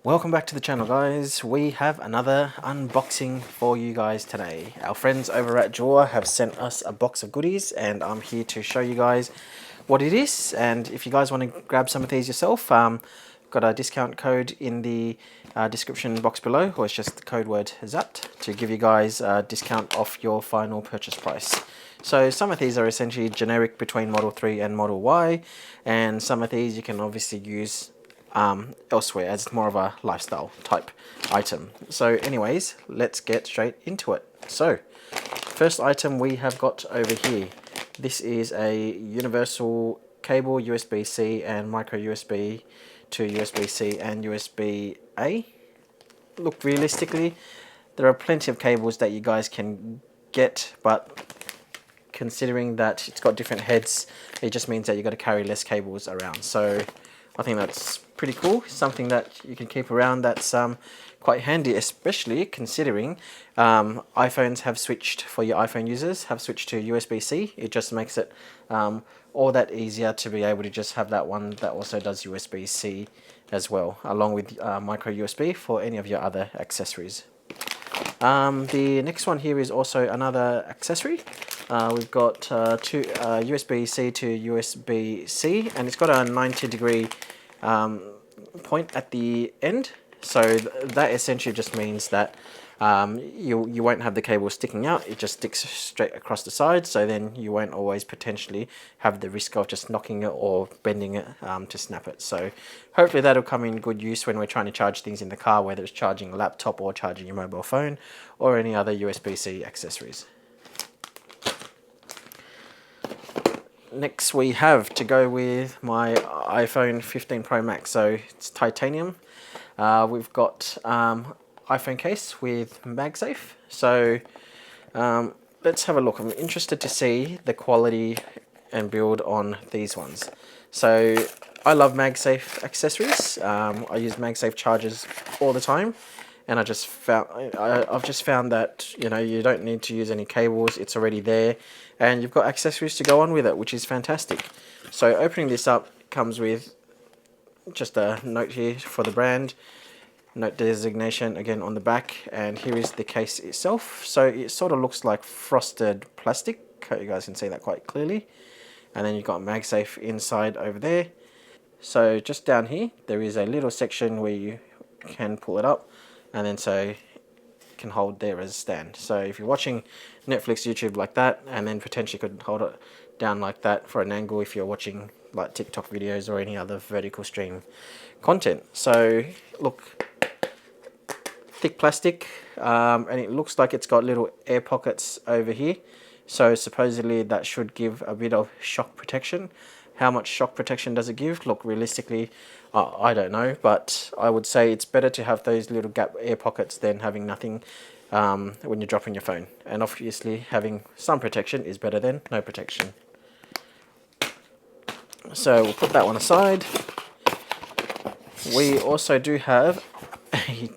Welcome back to the channel, guys. We have another unboxing for you guys today. Our friends over at Jowua have sent us a box of goodies and I'm here to show you guys what it is. And if you guys want to grab some of these yourself, got a discount code in the description box below, or it's just the code word ZAPT to give you guys a discount off your final purchase price. So some of these are essentially generic between Model 3 and Model Y, and some of these you can obviously use elsewhere as more of a lifestyle type item. So anyways, let's get straight into it. So first item we have got over here, this is a universal cable, USB-C and micro USB to USB-C and USB-A. Look, realistically there are plenty of cables that you guys can get, but considering that it's got different heads, it just means that you've got to carry less cables around. So I think that's pretty cool, something that you can keep around. That's quite handy, especially considering iPhones have switched, for your iPhone users, have switched to USB-C. It just makes it all that easier to be able to just have that one that also does USB-C as well, along with micro USB for any of your other accessories. The next one here is also another accessory. We've got two USB-C to USB-C, and it's got a 90-degree point at the end. So that essentially just means that you won't have the cable sticking out. It just sticks straight across the side, so then you won't always potentially have the risk of just knocking it or bending it to snap it. So hopefully that'll come in good use when we're trying to charge things in the car, whether it's charging a laptop or charging your mobile phone or any other USB-C accessories. Next we have, to go with my iPhone 15 Pro Max, so it's titanium. We've got iPhone case with Magsafe. So let's have a look. I'm interested to see the quality and build on these ones. So I love Magsafe accessories. I use Magsafe chargers all the time, and I've just found that, you know, you don't need to use any cables. It's already there, and you've got accessories to go on with it, which is fantastic. So opening this up comes with just a note here for the brand, note designation again on the back, and here is the case itself. So it sort of looks like frosted plastic. You guys can see that quite clearly. And then you've got Magsafe inside over there. So just down here there is a little section where you can pull it up, and then so it can hold there as a stand. So if you're watching Netflix, YouTube like that, and then potentially could hold it down like that for an angle if you're watching like TikTok videos or any other vertical stream content. So look, thick plastic, and it looks like it's got little air pockets over here. So supposedly that should give a bit of shock protection. How much shock protection does it give? Look, realistically, I don't know, but I would say it's better to have those little gap air pockets than having nothing when you're dropping your phone. And obviously having some protection is better than no protection. So we'll put that one aside. We also do have a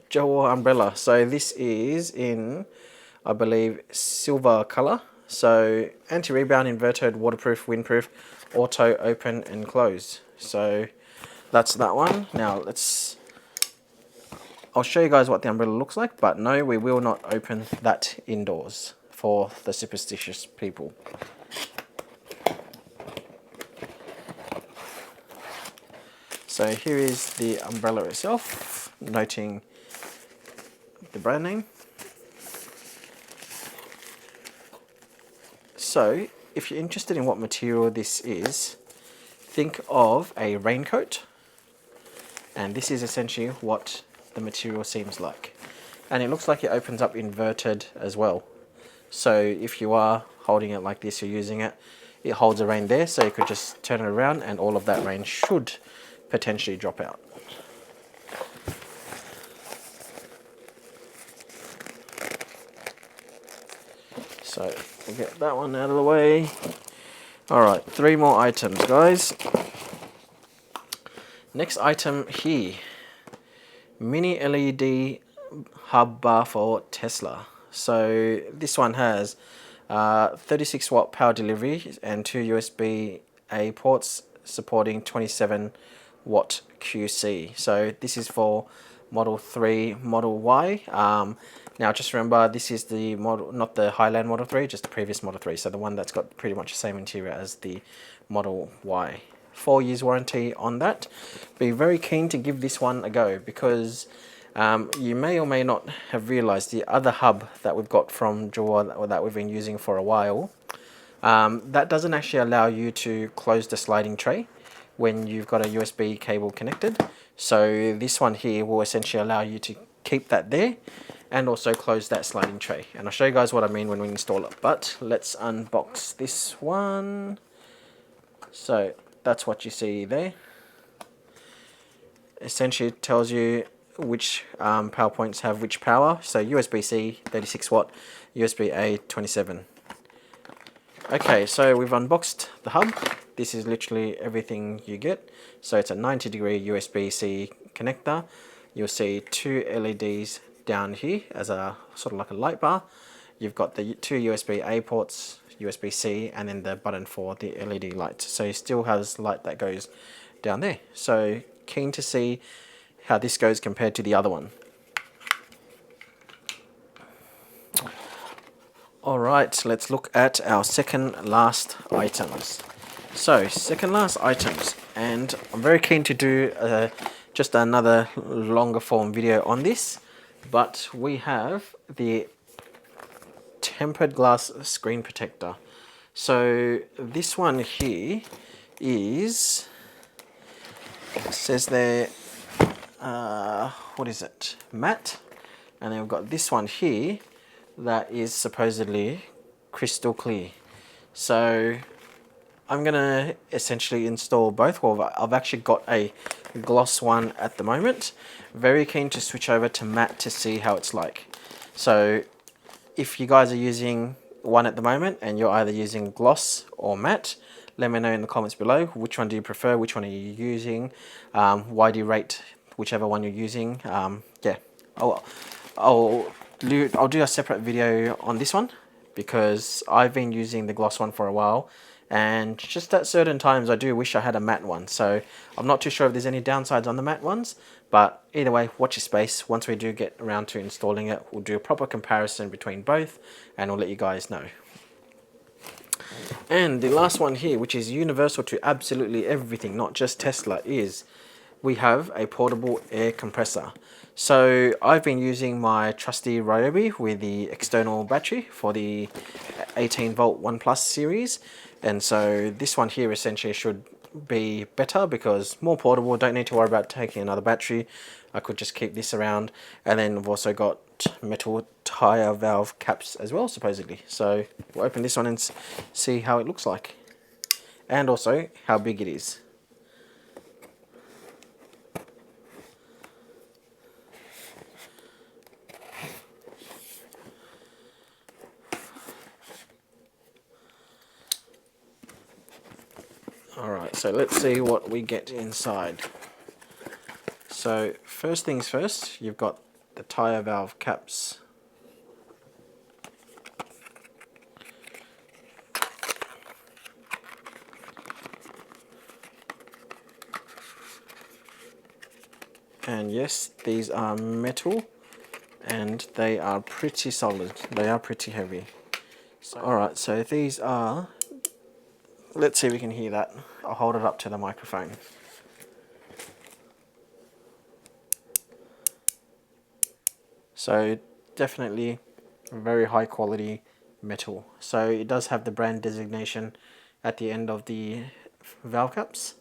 Jowua Umbrella. So this is in, I believe, silver color. So anti-rebound, inverted, waterproof, windproof, auto open and close. So that's that one. Now I'll show you guys what the umbrella looks like, but no, we will not open that indoors for the superstitious people. So here is the umbrella itself, noting the brand name. So if you're interested in what material this is, think of a raincoat, and this is essentially what the material seems like. And it looks like it opens up inverted as well. So if you are holding it like this, you're using it, it holds the rain there, so you could just turn it around and all of that rain should potentially drop out. So we'll get that one out of the way. Alright, 3 more items, guys. Next item here, mini LED hub bar for Tesla. So this one has 36 watt power delivery and 2 USB-A ports supporting 27 watt QC. So this is for Model 3, Model Y. Now just remember, this is the model, not the Highland Model 3, just the previous Model 3. So the one that's got pretty much the same interior as the Model Y. 4 years warranty on that. Be very keen to give this one a go, because you may or may not have realized the other hub that we've got from Jowua that we've been using for a while, that doesn't actually allow you to close the sliding tray when you've got a USB cable connected. So this one here will essentially allow you to keep that there and also close that sliding tray. And I'll show you guys what I mean when we install it. But let's unbox this one. So that's what you see there. Essentially it tells you which power points have which power. So USB-C 36 watt, USB-A 27. Okay, so we've unboxed the hub. This is literally everything you get. So it's a 90-degree USB-C connector. You'll see 2 LEDs down here as a sort of like a light bar. You've got the 2 USB-A ports, USB-C, and then the button for the LED light. So it still has light that goes down there. So keen to see how this goes compared to the other one. Alright, let's look at our second last items. So, second last items, and I'm very keen to do just another longer form video on this, but we have the tempered glass screen protector. So this one here is, it says there, what is it, matte, and then we've got this one here that is supposedly crystal clear. So I'm gonna essentially install both. Well, I've actually got a gloss one at the moment. Very keen to switch over to matte to see how it's like. So if you guys are using one at the moment and you're either using gloss or matte, let me know in the comments below. Which one do you prefer? Which one are you using? Why do you rate whichever one you're using? Yeah, I'll do a separate video on this one, because I've been using the gloss one for a while, and just at certain times I do wish I had a matte one. So I'm not too sure if there's any downsides on the matte ones, but either way, watch your space. Once we do get around to installing it, we'll do a proper comparison between both and we'll let you guys know. And the last one here, which is universal to absolutely everything, not just Tesla, is we have a portable air compressor. So I've been using my trusty Ryobi with the external battery for the 18 volt One Plus series, and so this one here essentially should be better because more portable, don't need to worry about taking another battery. I could just keep this around, and then we've also got metal tire valve caps as well, supposedly. So we'll open this one and see how it looks like, and also how big it is. Alright, so let's see what we get inside. So first things first, you've got the tire valve caps. And yes, these are metal and they are pretty solid. They are pretty heavy. So, alright, so these are, let's see if we can hear that. I'll hold it up to the microphone. So definitely very high quality metal. So it does have the brand designation at the end of the valve caps,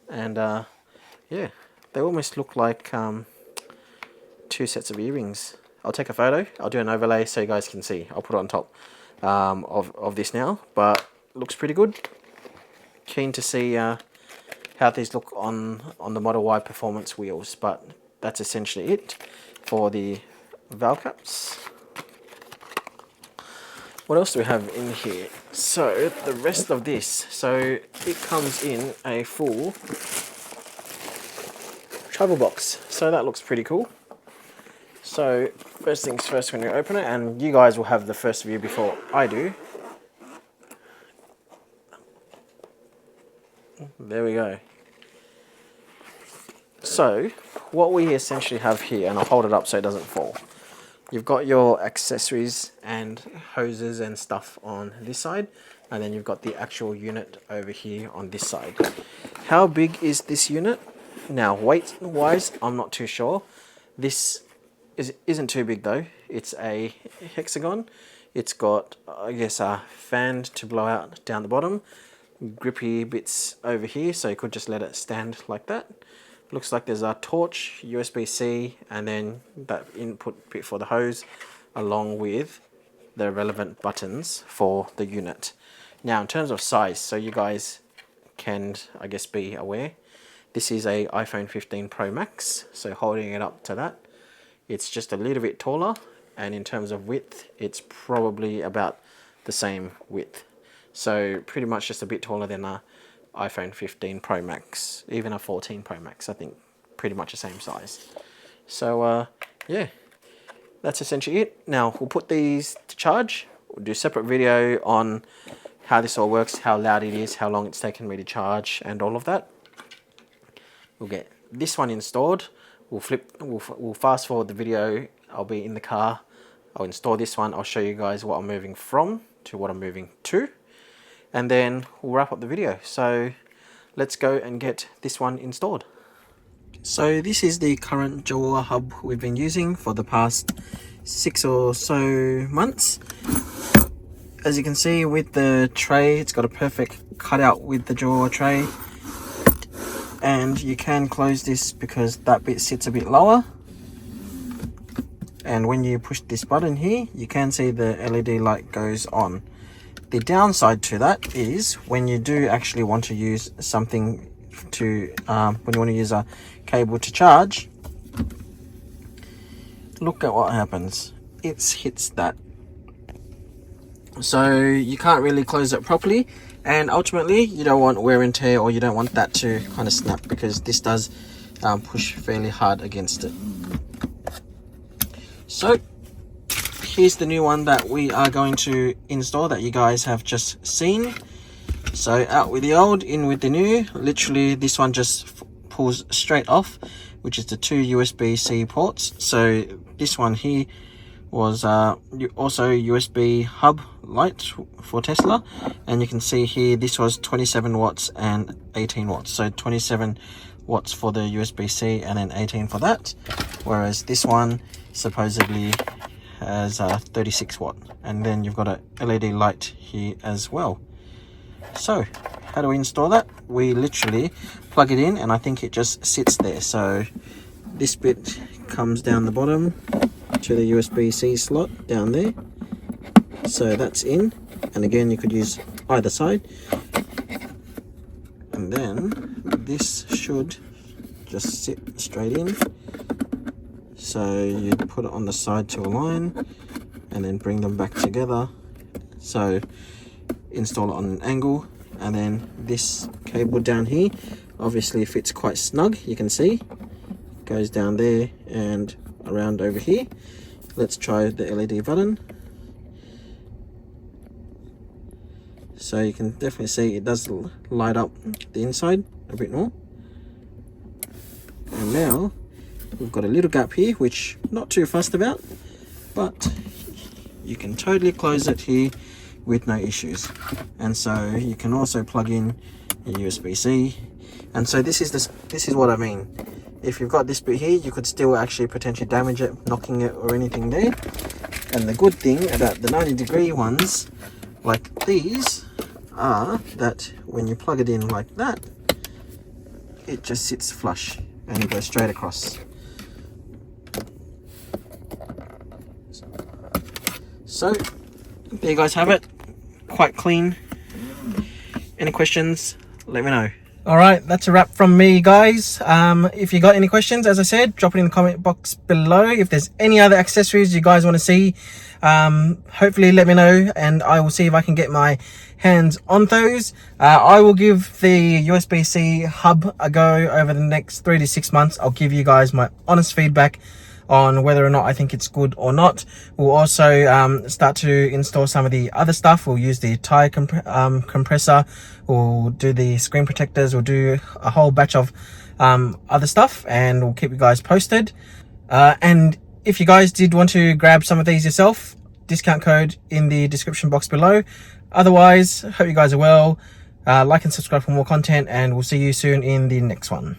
and yeah, they almost look like 2 sets of earrings. I'll take a photo, I'll do an overlay so you guys can see. I'll put it on top of this now, but looks pretty good. Keen to see how these look on the Model Y performance wheels, but that's essentially it for the valve caps. What else do we have in here? So the rest of this, so it comes in a full travel box, so that looks pretty cool. So first things first, when you open it, and you guys will have the first view before I do. There we go. So what we essentially have here, and I'll hold it up so it doesn't fall. You've got your accessories and hoses and stuff on this side, and then you've got the actual unit over here on this side. How big is this unit? Now, weight wise, I'm not too sure. This isn't too big though. It's a hexagon. It's got, I guess, a fan to blow out down the bottom, grippy bits over here, so you could just let it stand like that. Looks like there's a torch, USB-C, and then that input bit for the hose, along with the relevant buttons for the unit. Now, in terms of size, so you guys can, I guess, be aware, this is a iPhone 15 Pro Max, so holding it up to that, it's just a little bit taller, and in terms of width, it's probably about the same width. So pretty much just a bit taller than a iPhone 15 Pro Max, even a 14 Pro Max, I think pretty much the same size. So yeah, that's essentially it. Now we'll put these to charge. We'll do a separate video on how this all works, how loud it is, how long it's taken me to charge, and all of that. We'll get this one installed. We'll fast forward the video. I'll be in the car. I'll install this one. I'll show you guys what I'm moving from to what I'm moving to, and then we'll wrap up the video. So let's go and get this one installed. So this is the current Jowua Hub we've been using for the past 6 or so months. As you can see with the tray, it's got a perfect cutout with the Jowua tray, and you can close this because that bit sits a bit lower, and when you push this button here, you can see the LED light goes on. The downside to that is when you do actually want to use something to when you want to use a cable to charge, look at what happens. It hits that, so you can't really close it properly, and ultimately you don't want wear and tear, or you don't want that to kind of snap, because this does push fairly hard against it. So here's the new one that we are going to install that you guys have just seen. So out with the old, in with the new. Literally this one just pulls straight off, which is the 2 USB-C ports. So this one here was also USB hub light for Tesla, and you can see here this was 27 watts and 18 watts. So 27 watts for the USB-C and then 18 for that, whereas this one supposedly has 36 watt, and then you've got a LED light here as well. So how do we install that? We literally plug it in, and I think it just sits there. So this bit comes down the bottom to the USB-C slot down there, so that's in, and again you could use either side, and then this should just sit straight in. So you put it on the side to align, and then bring them back together. So install it on an angle, and then this cable down here obviously fits quite snug. You can see goes down there and around over here. Let's try the LED button. So you can definitely see it does light up the inside a bit more. And now we've got a little gap here, which not too fussed about, but you can totally close it here with no issues. And so you can also plug in your USB-C, and so this is what I mean. If you've got this bit here, you could still actually potentially damage it, knocking it or anything there. And the good thing about the 90-degree ones like these are that when you plug it in like that, it just sits flush and it goes straight across. So there you guys have it, quite clean. Any questions, let me know. All right, that's a wrap from me, guys. If you got any questions, as I said, drop it in the comment box below. If there's any other accessories you guys want to see, hopefully let me know, and I will see if I can get my hands on those. I will give the USB-C hub a go over the next 3 to 6 months. I'll give you guys my honest feedback on whether or not I think it's good or not. We'll also start to install some of the other stuff. We'll use the tire compressor, we'll do the screen protectors, we'll do a whole batch of other stuff, and we'll keep you guys posted. And if you guys did want to grab some of these yourself, discount code in the description box below. Otherwise, hope you guys are well. Like and subscribe for more content, and we'll see you soon in the next one.